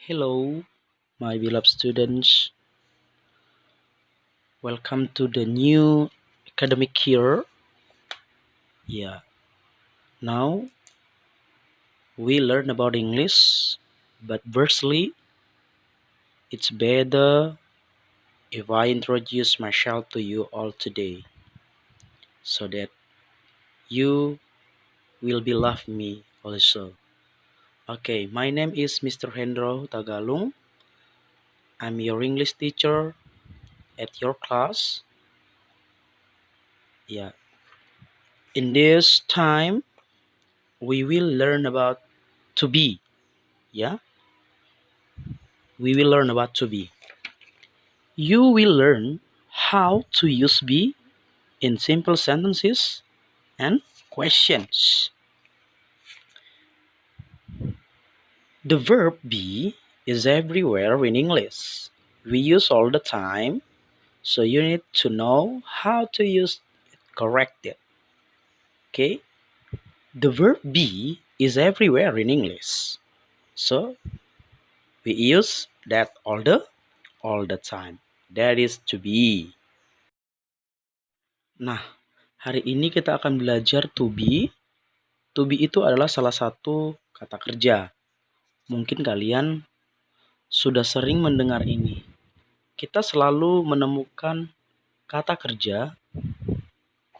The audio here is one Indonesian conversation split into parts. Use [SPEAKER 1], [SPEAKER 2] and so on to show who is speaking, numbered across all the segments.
[SPEAKER 1] Hello, my beloved students. Welcome to the new academic year. Yeah, now we learn about English, but firstly, it's better if I introduce myself to you all today so that you will be love me also. Okay, my name is Mr. Hendro Tagalung. I'm your English teacher at your class. Yeah, in this time, we will learn about to be. Yeah, we will learn about to be. You will learn how to use be in simple sentences and questions. The verb be is everywhere in English. We use all the time, so you need to know how to use it correctly. Okay? The verb be is everywhere in English. So we use that all the time. That is to be. Nah, hari ini kita akan belajar to be. To be itu adalah salah satu kata kerja. Mungkin kalian sudah sering mendengar ini. Kita selalu menemukan kata kerja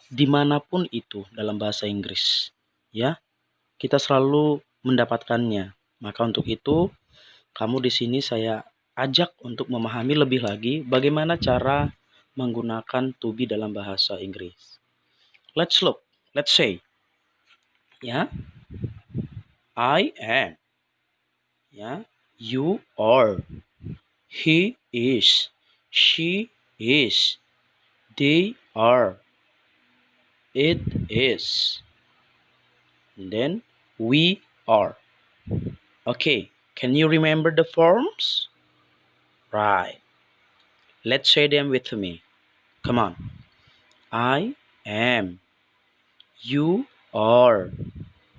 [SPEAKER 1] dimanapun itu dalam bahasa Inggris. Ya, kita selalu mendapatkannya. Maka untuk itu, kamu di sini saya ajak untuk memahami lebih lagi bagaimana cara menggunakan to be dalam bahasa Inggris. Let's look. Let's say, ya, I am. Ya, you are. He is. She is. They are. It is. And then we are. Okay, can you remember the forms? Right. Let's say them with me. Come on. I am. You are.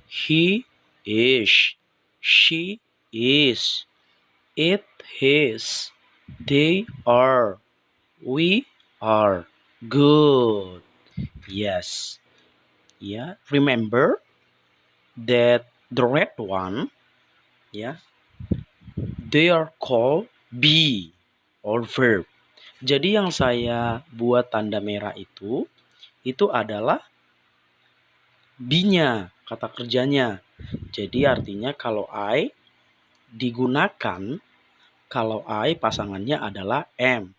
[SPEAKER 1] He is. She is. It is. They are. We are. Good. Yes. Yeah. Remember that the red one, yeah, they are called be or verb. Jadi yang saya buat tanda merah itu adalah be-nya, kata kerjanya. Jadi artinya kalau I digunakan, kalau I pasangannya adalah am,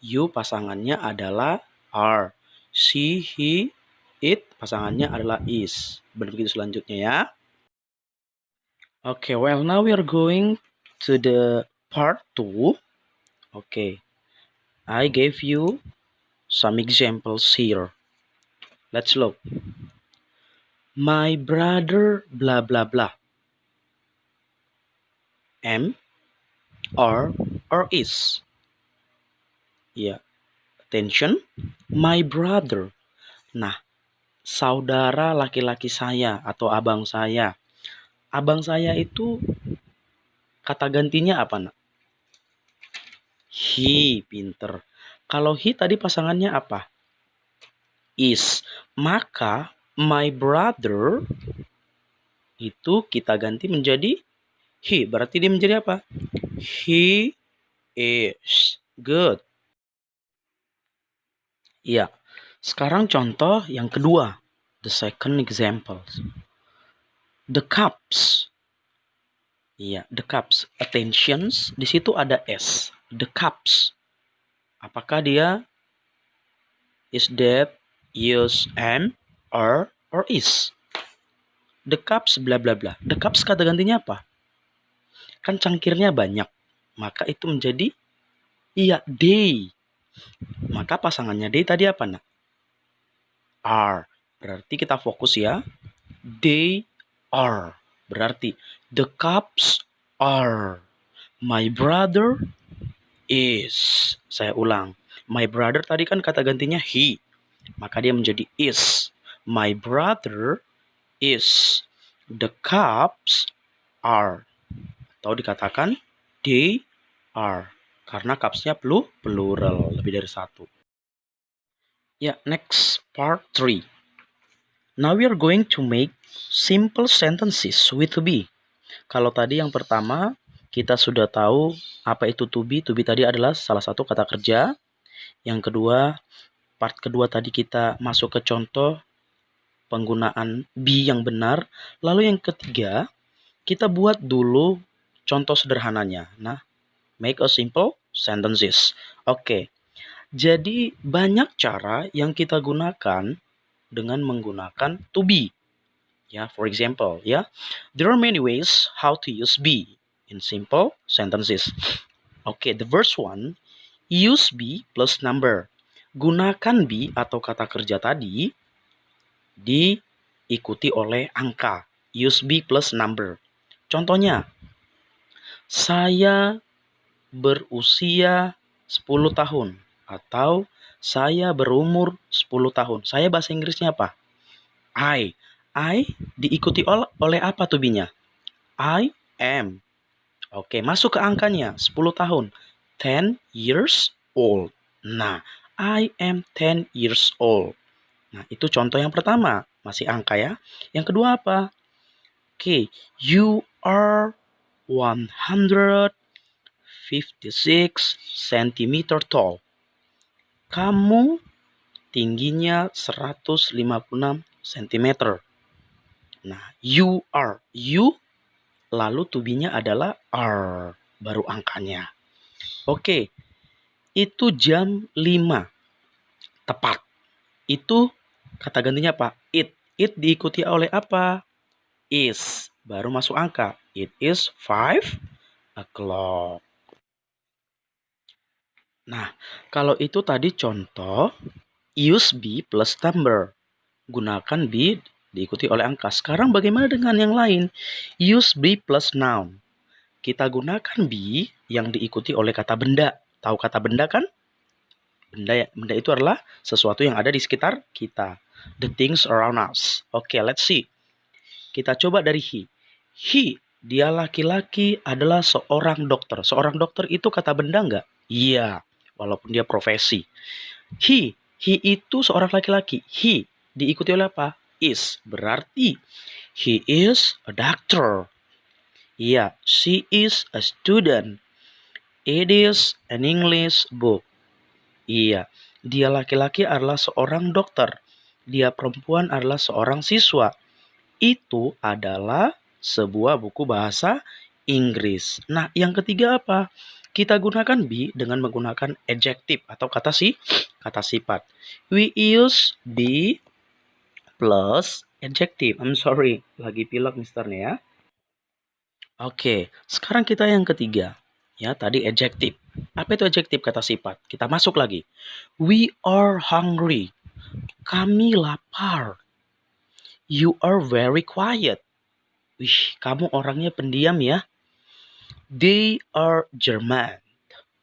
[SPEAKER 1] you pasangannya adalah are, she, he, it pasangannya adalah is. Begitu selanjutnya ya. Okay, well now we are going to the part 2. Okay, I gave you some examples here. Let's look. My brother blah blah blah. Am, are, or is. Ya, attention. My brother. Nah, saudara laki-laki saya atau abang saya. Abang saya itu kata gantinya apa, nak? He, pinter. Kalau he tadi pasangannya apa? Is. Maka my brother itu kita ganti menjadi he. Berarti dia menjadi apa? He is. Good. Ya. Sekarang contoh yang kedua. The second example. The cups. Iya, the cups. Attentions. Di situ ada S. The cups. Apakah dia is that, use, am, are, or is? The cups bla bla bla. The cups kata gantinya apa? Kan cangkirnya banyak. Maka itu menjadi iya, they. Maka pasangannya they tadi apa, nak? Are. Berarti kita fokus ya. They are. Berarti the cups are. My brother is. Saya ulang. My brother tadi kan kata gantinya he. Maka dia menjadi is. My brother is. The cups are. Atau dikatakan They are. Karena cupsnya plural, lebih dari satu. Ya, next part 3. Now we are going to make simple sentences with to be. Kalau tadi yang pertama, kita sudah tahu apa itu to be. To be tadi adalah salah satu kata kerja. Yang kedua, part kedua tadi kita masuk ke contoh penggunaan be yang benar. Lalu yang ketiga, kita buat dulu contoh sederhananya. Nah, make a simple sentences. Oke. Jadi banyak cara yang kita gunakan dengan menggunakan to be. Ya, for example, ya. There are many ways how to use be in simple sentences. Oke, the first one, use be plus number. Gunakan be atau kata kerja tadi diikuti oleh angka. Use be plus number. Contohnya, saya berusia 10 tahun atau saya berumur 10 tahun. Saya bahasa Inggrisnya apa? I. I diikuti oleh apa to be-nya? I am. Oke, masuk ke angkanya 10 tahun. 10 years old. Nah, I am 10 years old. Nah, itu contoh yang pertama. Masih angka ya. Yang kedua apa? Oke, you are 156 cm tall. Kamu tingginya 156 cm. Nah, you are. You, lalu to be-nya adalah are. Baru angkanya. Oke, itu jam 5. Tepat. Itu kata gantinya apa? It. It diikuti oleh apa? Is. Baru masuk angka. It is 5 o'clock. Nah, kalau itu tadi contoh use be plus number. Gunakan be diikuti oleh angka. Sekarang bagaimana dengan yang lain? Use be plus noun. Kita gunakan be yang diikuti oleh kata benda. Tahu kata benda kan? Benda itu adalah sesuatu yang ada di sekitar kita. The things around us. Oke, let's see. Kita coba dari he. He, dia laki-laki adalah seorang dokter. Seorang dokter itu kata benda nggak? Iya, walaupun dia profesi. He itu seorang laki-laki. He diikuti oleh apa? Is. Berarti he is a doctor. Iya, she is a student. It is an English book. Iya, dia laki-laki adalah seorang dokter. Dia perempuan adalah seorang siswa. Itu adalah sebuah buku bahasa Inggris. Nah, yang ketiga apa? Kita gunakan be dengan menggunakan adjective atau kata sifat. We use be plus adjective. I'm sorry, lagi pilek mister nih ya. Oke, sekarang kita yang ketiga. Ya, tadi adjective. Apa itu adjective kata sifat? Kita masuk lagi. We are hungry. Kami lapar. You are very quiet. Wih, kamu orangnya pendiam ya. They are German.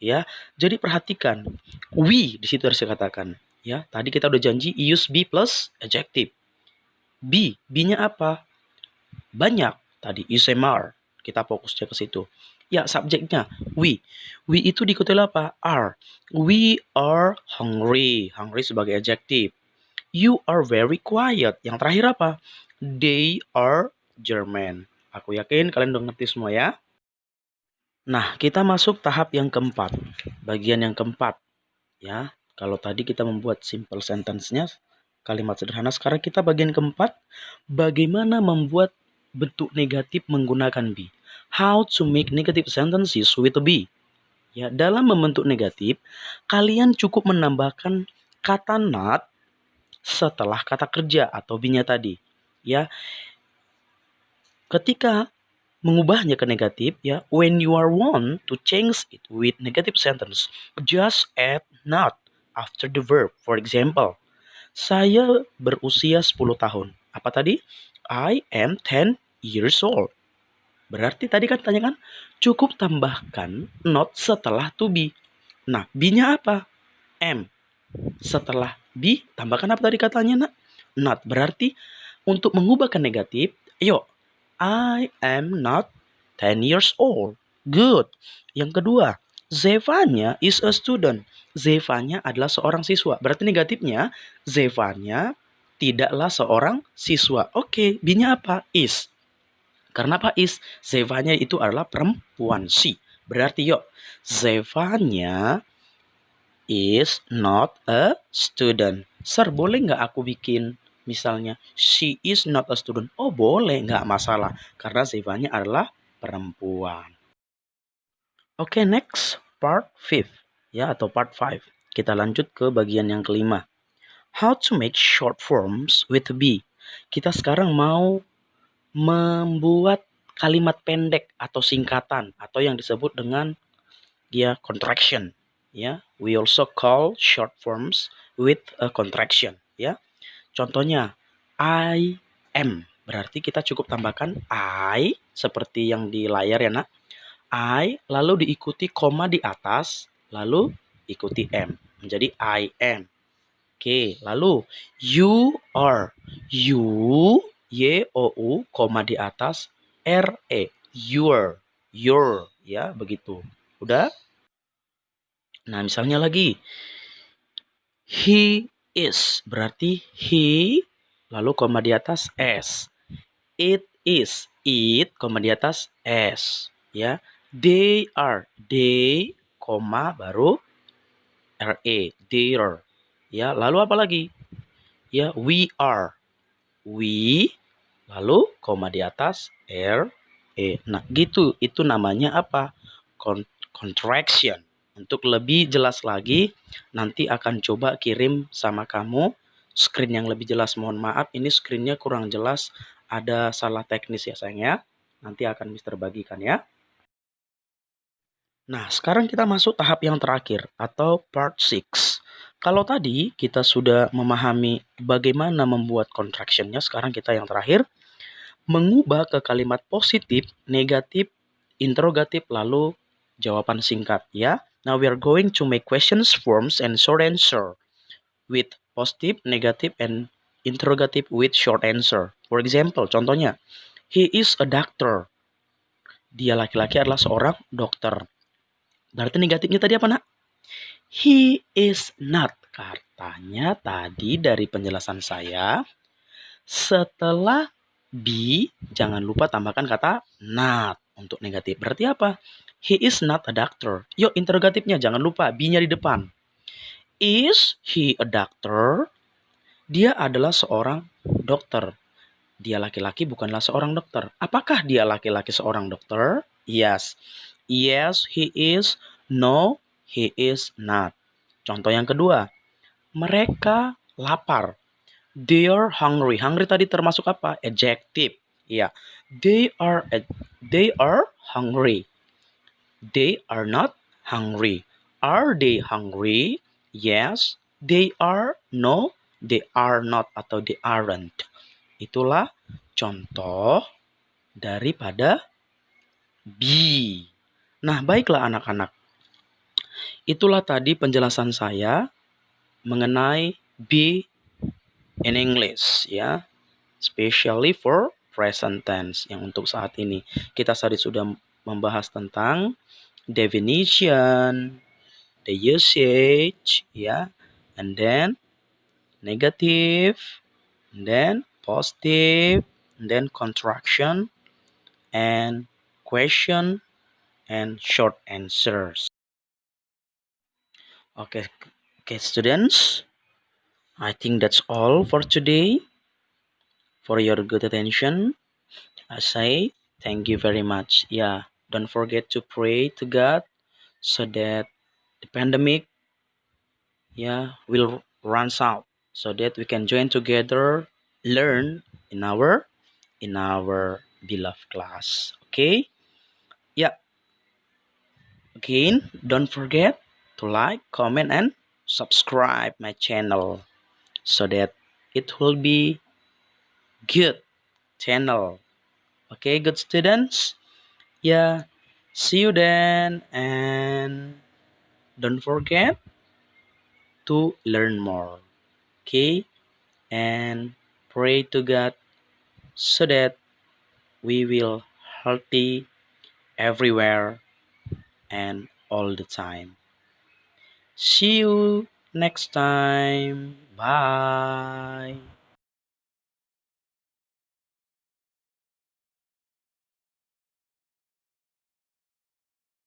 [SPEAKER 1] Ya, jadi perhatikan. We di situ harus dikatakan. Ya, tadi kita udah janji use be plus adjective. Be-nya apa? Banyak. Tadi USMR. Kita fokusnya ke situ. Ya, subjeknya we. We itu diikuti oleh apa? Are. We are hungry. Hungry sebagai adjective. You are very quiet. Yang terakhir apa? They are German. Aku yakin kalian udah ngerti semua ya. Nah, kita masuk tahap yang keempat. Bagian yang keempat. Ya, kalau tadi kita membuat simple sentence-nya, kalimat sederhana. Sekarang kita bagian keempat. Bagaimana membuat bentuk negatif menggunakan be. How to make negative sentences with a be. Ya, dalam membentuk negatif, kalian cukup menambahkan kata not setelah kata kerja atau be-nya tadi. Ya, ketika mengubahnya ke negatif, ya, when you are want to change it with negative sentence, just add not after the verb. For example, saya berusia 10 tahun. Apa tadi? I am 10 years old. Berarti tadi kan tanya kan, cukup tambahkan not setelah to be. Nah, be-nya apa? Am. Setelah be, tambahkan apa tadi katanya, nak? Not. Berarti untuk mengubah ke negatif, yuk, I am not 10 years old. Good. Yang kedua, Zevanya is a student. Zevanya adalah seorang siswa. Berarti negatifnya, Zevanya tidaklah seorang siswa. Oke, B-nya apa? Is. Karena apa is? Zevanya itu adalah perempuan. Si. Berarti yuk, Zevanya is not a student. Sir, boleh nggak aku bikin misalnya she is not a student? Oh boleh, nggak masalah. Karena Zevanya adalah perempuan. Oke, next part 5 ya atau part 5. Kita lanjut ke bagian yang kelima. How to make short forms with be. Kita sekarang mau membuat kalimat pendek atau singkatan atau yang disebut dengan contraction ya. We also call short forms with a contraction ya. Contohnya I am. Berarti kita cukup tambahkan I seperti yang di layar ya, Nak. I, lalu diikuti koma di atas, lalu ikuti M. Menjadi I am. Oke, lalu you are. You, Y-O-U, koma di atas, R-E. Your. Your. Ya, begitu. Udah? Nah, misalnya lagi. He is. Berarti he, lalu koma di atas, S. It is. It, koma di atas, S. Ya. They are. They, koma baru R-E. Their. Ya, lalu apa lagi? Ya, we are. We, lalu koma di atas R-E. Nah, gitu. Itu namanya apa? Contraction. Untuk lebih jelas lagi, nanti akan coba kirim sama kamu screen yang lebih jelas. Mohon maaf, ini screennya kurang jelas. Ada salah teknis ya sayang ya. Nanti akan Mister bagikan ya. Nah, sekarang kita masuk tahap yang terakhir atau part 6. Kalau tadi kita sudah memahami bagaimana membuat contraction-nya, sekarang kita yang terakhir mengubah ke kalimat positif, negatif, interrogatif, lalu jawaban singkat ya. Now we are going to make questions forms and short answer with positive, negative, and interrogative with short answer. For example, contohnya, he is a doctor. Dia laki-laki adalah seorang dokter. Berarti negatifnya tadi apa, Nak? He is not. Katanya tadi dari penjelasan saya, setelah be, jangan lupa tambahkan kata not untuk negatif. Berarti apa? He is not a doctor. Yuk, interrogatifnya jangan lupa be-nya di depan. Is he a doctor? Dia adalah seorang dokter. Dia laki-laki bukanlah seorang dokter. Apakah dia laki-laki seorang dokter? Yes. Yes, he is. No, he is not. Contoh yang kedua, mereka lapar. They are hungry. Hungry tadi termasuk apa? Adjective. Ya. They are hungry. They are not hungry. Are they hungry? Yes, they are. No, they are not atau they aren't. Itulah contoh daripada be. Nah, baiklah anak-anak. Itulah tadi penjelasan saya mengenai be in English ya. Especially for present tense yang untuk saat ini. Kita tadi sudah membahas tentang definition, the usage ya, and then negative, and then positive, and then contraction, and question, and short answers. Okay, students, I think that's all for today. For your good attention, I say thank you very much. Yeah, don't forget to pray to God so that the pandemic will run out so that we can join together learn in our beloved class. Okay? Yeah. Again, don't forget to like, comment, and subscribe my channel so that it will be good channel. Okay, good students? Yeah. See you then, and don't forget to learn more. Okay? And pray to God so that we will healthy everywhere and all the time. See you next time. Bye.